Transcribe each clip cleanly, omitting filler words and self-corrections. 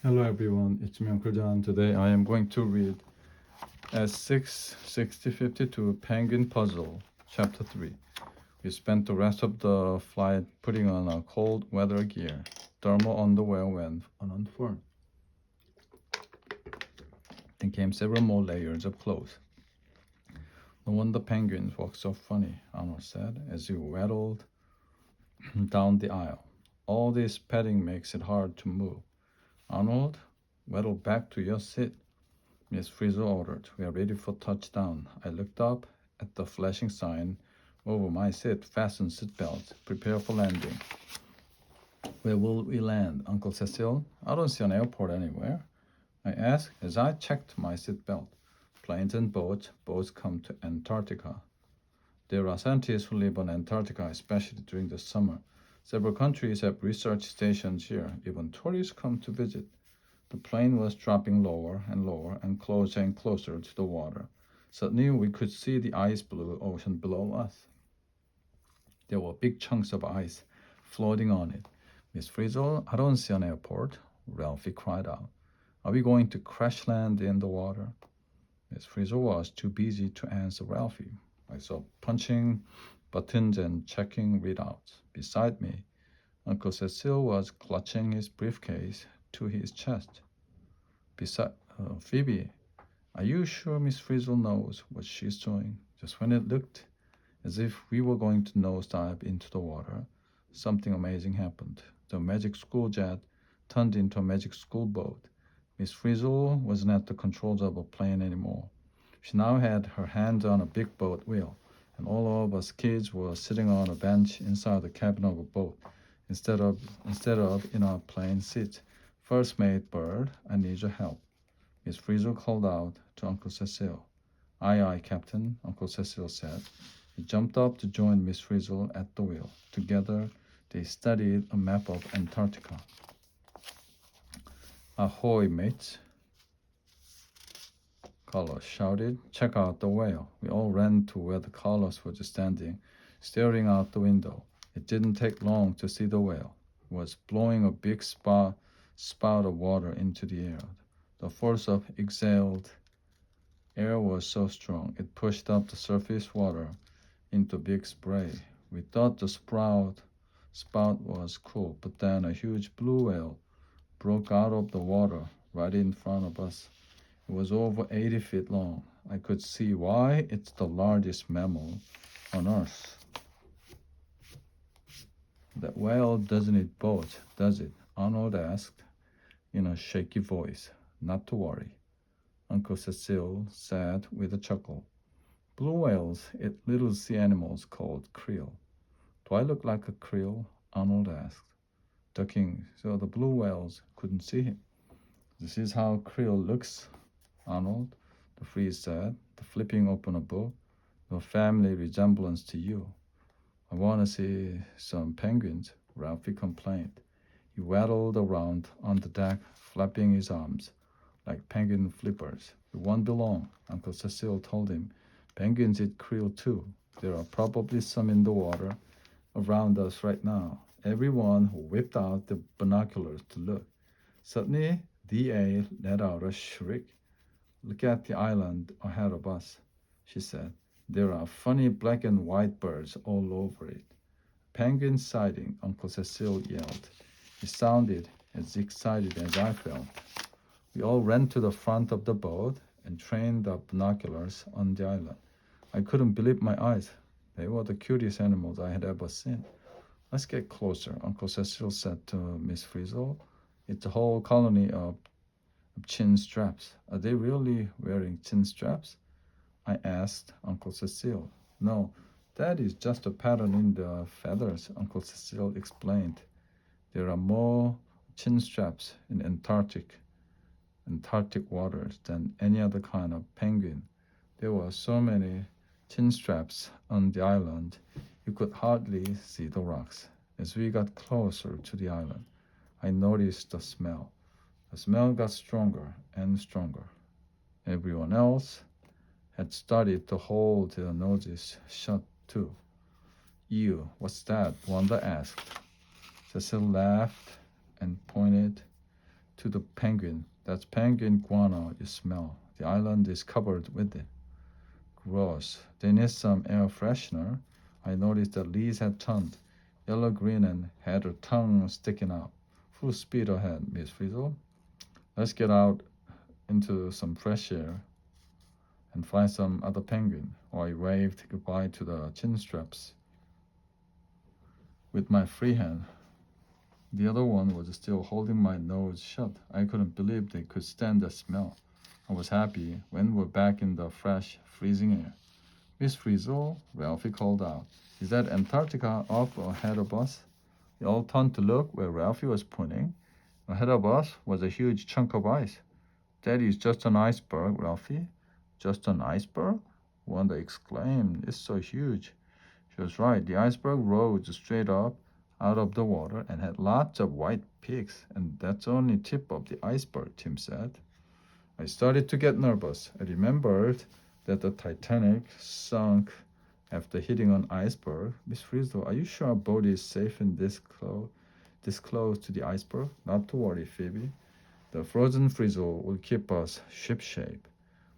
Hello everyone, it's me Uncle John. Today I am going to read S6 6052 Penguin Puzzle, Chapter 3. We spent the rest of the flight putting on our cold weather gear. Thermal underwear went ununfurled. Then came several more layers of clothes. No wonder penguins walk so funny, Arnold said as he waddled down the aisle. All this padding makes it hard to move. Arnold, waddle back to your seat, Miss Frizzle ordered. We are ready for touchdown. I looked up at the flashing sign over my seat. Fasten seatbelts. Prepare for landing. Where will we land, Uncle Cecil? I don't see an airport anywhere, I asked as I checked my seatbelt. Planes and boats. Boats come to Antarctica. There are scientists who live on Antarctica, especially during the summer. Several countries have research stations here. Even tourists come to visit. The plane was dropping lower and closer to the water. Suddenly we could see the ice blue ocean below us. There were big chunks of ice floating on it. Miss Frizzle, I don't see an airport, Ralphie cried out. Are we going to crash land in the water? Miss Frizzle was too busy to answer Ralphie. I saw punching buttons and checking readouts. Beside me, Uncle Cecil was clutching his briefcase to his chest. Phoebe, are you sure Miss Frizzle knows what she's doing? Just when it looked as if we were going to nosedive into the water, something amazing happened. The magic school jet turned into a magic school boat. Miss Frizzle wasn't at the controls of a plane anymore. She now had her hands on a big boat wheel, and all of us kids were sitting on a bench inside the cabin of a boat instead of in our plane seats. First mate Bird, I need your help. Miss Frizzle called out to Uncle Cecil. Aye, aye, Captain, Uncle Cecil said. He jumped up to join Miss Frizzle at the wheel. Together, they studied a map of Antarctica. Ahoy, mates, Carlos shouted. Check out the whale. We all ran to where the Carlos was standing, staring out the window. It didn't take long to see the whale. It was blowing a big spout of water into the air. The force of exhaled air was so strong it pushed up the surface water into big spray. We thought the spout was cool, but then a huge blue whale broke out of the water right in front of us. It was over 80 feet long. I could see why it's the largest mammal on Earth. That whale doesn't eat boats, does it? Arnold asked in a shaky voice. Not to worry, Uncle Cecil said with a chuckle. Blue whales eat little sea animals called krill. Do I look like a krill? Arnold asked, ducking so the blue whales couldn't see him. This is how krill looks, Arnold, the freeze said, flipping open a book. No family resemblance to you. I want to see some penguins, Ralphie complained. He waddled around on the deck, flapping his arms like penguin flippers. You won't be long, Uncle Cecil told him. Penguins eat krill too. There are probably some in the water around us right now. Everyone whipped out the binoculars to look. Suddenly, D.A. let out a shriek. Look at the island ahead of us, she said. There are funny black and white birds all over it. Penguin sighting, Uncle Cecil yelled. He sounded as excited as I felt. We all ran to the front of the boat and trained the binoculars on the island. I couldn't believe my eyes. They were the cutest animals I had ever seen. Let's get closer, Uncle Cecil said to Miss Frizzle. It's a whole colony of chin straps. Are they really wearing chin straps? I asked Uncle Cecil. No, that is just a pattern in the feathers, Uncle Cecil explained. There are more chin straps in Antarctic waters than any other kind of penguin. There were so many chin straps on the island, you could hardly see the rocks. As we got closer to the island, I noticed the smell. The smell got stronger and stronger. Everyone else had started to hold their noses shut too. Ew, what's that? Wanda asked. Cecil laughed and pointed to the penguin. That's penguin guano you smell. The island is covered with it. Gross. They need some air freshener. I noticed that Liz had turned yellow-green and had her tongue sticking out. Full speed ahead, Miss Frizzle. Let's get out into some fresh air and find some other penguin. I waved goodbye to the chin straps with my free hand. The other one was still holding my nose shut. I couldn't believe they could stand the smell. I was happy when we were back in the fresh, freezing air. Miss Frizzle, Ralphie called out. Is that Antarctica up ahead of us? We all turned to look where Ralphie was pointing. Ahead of us was a huge chunk of ice. That is just an iceberg, Ralphie. Just an iceberg? Wanda exclaimed. It's so huge. She was right. The iceberg rose straight up out of the water and had lots of white peaks. And that's only tip of the iceberg, Tim said. I started to get nervous. I remembered that the Titanic sunk after hitting an iceberg. Miss Frizzle, are you sure our boat is safe in this close to the iceberg? Not to worry, Phoebe. The frozen Frizzle will keep us shipshape.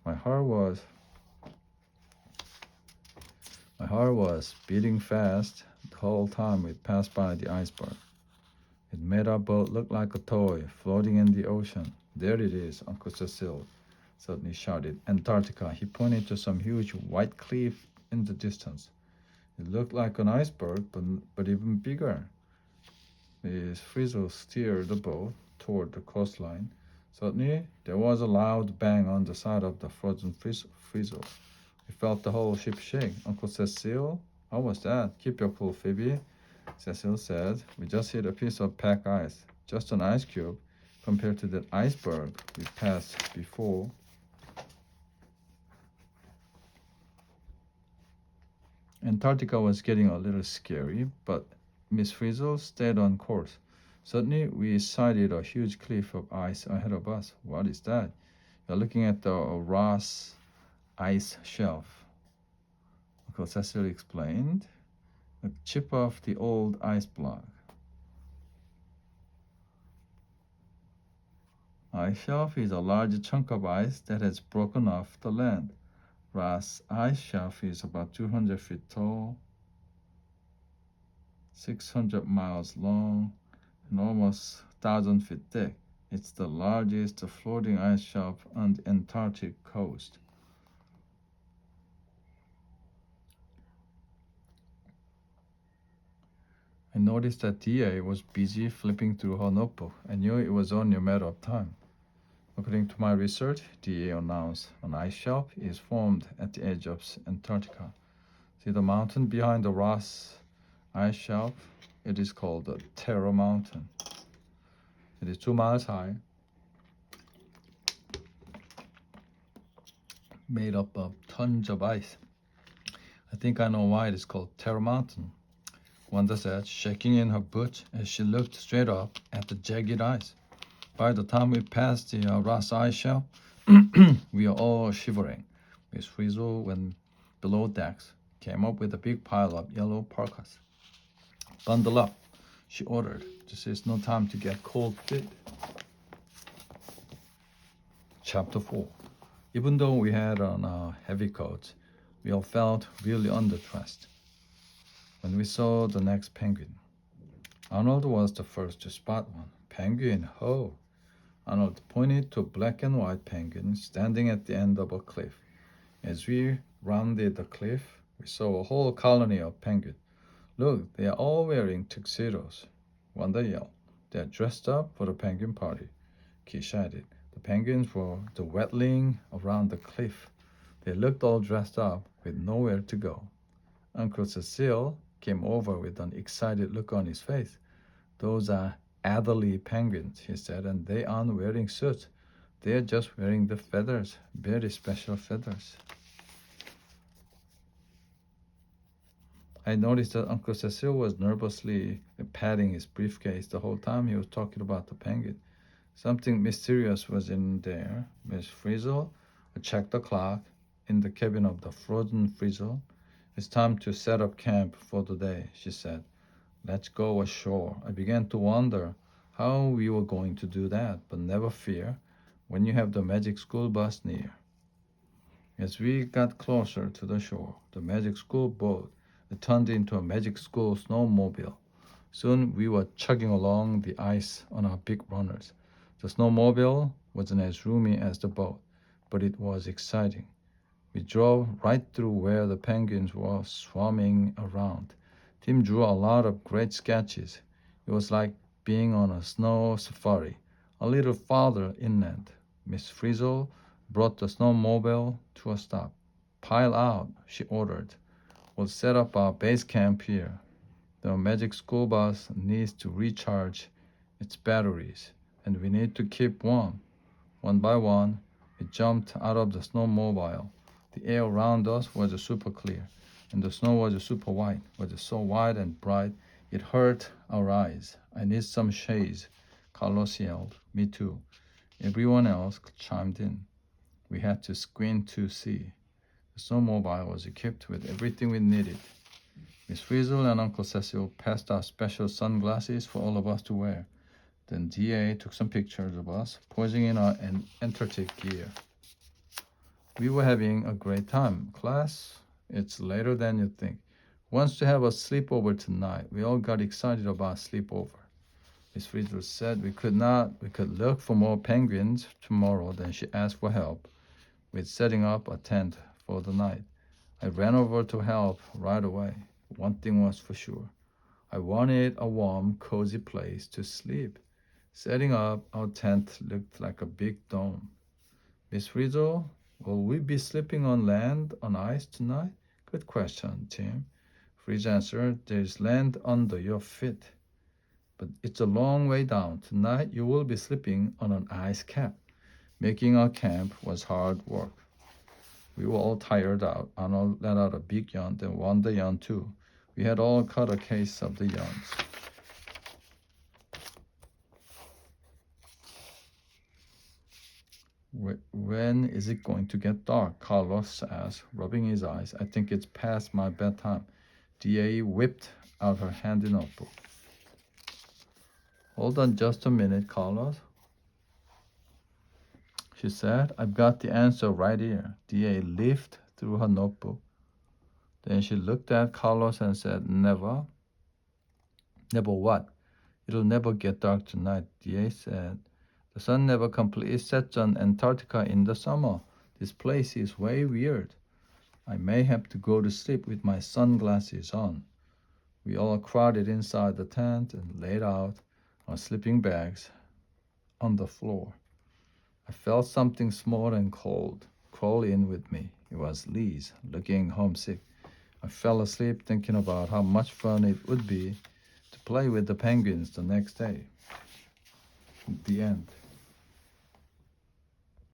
My heart was beating fast the whole time we passed by the iceberg. It made our boat look like a toy floating in the ocean. There it is, Uncle Cecil suddenly shouted. Antarctica. He pointed to some huge white cliff in the distance. It looked like an iceberg, but even bigger. Miss Frizzle steered the boat toward the coastline. Suddenly, there was a loud bang on the side of the frozen Frizzle. We felt the whole ship shake. Uncle Cecil, how was that? Keep your cool, Phoebe, Cecil said. We just hit a piece of packed ice. Just an ice cube compared to that iceberg we passed before. Antarctica was getting a little scary, but Miss Frizzle stayed on course. Suddenly, we sighted a huge cliff of ice ahead of us. What is that? You're looking at the Ross ice shelf, Uncle Cecil explained. A chip of the old ice block. Ice shelf is a large chunk of ice that has broken off the land. Ross ice shelf is about 200 feet tall, 600 miles long, and almost 1,000 feet thick. It's the largest floating ice shelf on the Antarctic coast. I noticed that DA was busy flipping through her notebook. I knew it was only a matter of time. According to my research, DA announced, an ice shelf is formed at the edge of Antarctica. See the mountain behind the Ross ice shelf? It is called the Terror Mountain. It is 2 miles high, made up of tons of ice. I think I know why it is called Terror Mountain, Wanda said, shaking in her boots as she looked straight up at the jagged ice. By the time we passed the Ross ice shelf, we are all shivering. Miss Frizzle went below decks, came up with a big pile of yellow parkas. Bundle up, she ordered. This is no time to get cold feet. Chapter 4. Even though we had on heavy coats, we all felt really underdressed. When we saw the next penguin, Arnold was the first to spot one. Penguin, ho! Arnold pointed to a black and white penguin standing at the end of a cliff. As we rounded the cliff, we saw a whole colony of penguins. Look, they are all wearing tuxedos. Wanda yelled. They are dressed up for the penguin party. Keisha added. The penguins were the wetling around the cliff. They looked all dressed up with nowhere to go. Uncle Cecil came over with an excited look on his face. Those are Adderley penguins, he said, and they aren't wearing suits. They are just wearing the feathers, very special feathers. I noticed that Uncle Cecil was nervously patting his briefcase the whole time he was talking about the penguin. Something mysterious was in there. Miss Frizzle checked the clock in the cabin of the frozen Frizzle. It's time to set up camp for the day, she said. Let's go ashore. I began to wonder how we were going to do that, but never fear when you have the magic school bus near. As we got closer to the shore, the magic school boat turned into a magic school snowmobile. Soon we were chugging along the ice on our big runners. The snowmobile wasn't as roomy as the boat, but it was exciting. We drove right through where the penguins were swarming around. Tim drew a lot of great sketches. It was like being on a snow safari. A little farther inland, Miss Frizzle brought the snowmobile to a stop. Pile out, she ordered. We'll set up our base camp here. The magic school bus needs to recharge its batteries, and we need to keep warm. One by one, we jumped out of the snowmobile. The air around us was super clear, and the snow was super white, was so white and bright it hurt our eyes. I need some shades, Carlos yelled. Me too. Everyone else chimed in. We had to squint to see. The snowmobile was equipped with everything we needed. Miss Frizzle and Uncle Cecil passed out special sunglasses for all of us to wear. Then DA took some pictures of us posing in our Antarctic gear. We were having a great time. Class, it's later than you think. Wants to have a sleepover tonight. We all got excited about sleepover. Miss Frizzle said we could look for more penguins tomorrow. Then she asked for help with setting up a tent for the night. I ran over to help right away. One thing was for sure. I wanted a warm, cozy place to sleep. Setting up our tent looked like a big dome. Miss Frizzle, will we be sleeping on land, on ice tonight? Good question, Tim. Frizzle answered, there's land under your feet. But it's a long way down. Tonight you will be sleeping on an ice cap. Making our camp was hard work. We were all tired out. Arnold let out a big yawn, then Wanda yawned too. We had all cut a case of the yawns. When is it going to get dark? Carlos asked, rubbing his eyes. I think it's past my bedtime. DA whipped out her handy notebook. Hold on just a minute, Carlos, she said. I've got the answer right here. DA leafed through her notebook. Then she looked at Carlos and said, never. Never what? It'll never get dark tonight, DA said. The sun never completely sets on Antarctica in the summer. This place is way weird. I may have to go to sleep with my sunglasses on. We all crowded inside the tent and laid out our sleeping bags on the floor. I felt something small and cold crawl in with me. It was Liz, looking homesick. I fell asleep thinking about how much fun it would be to play with the penguins the next day. The end.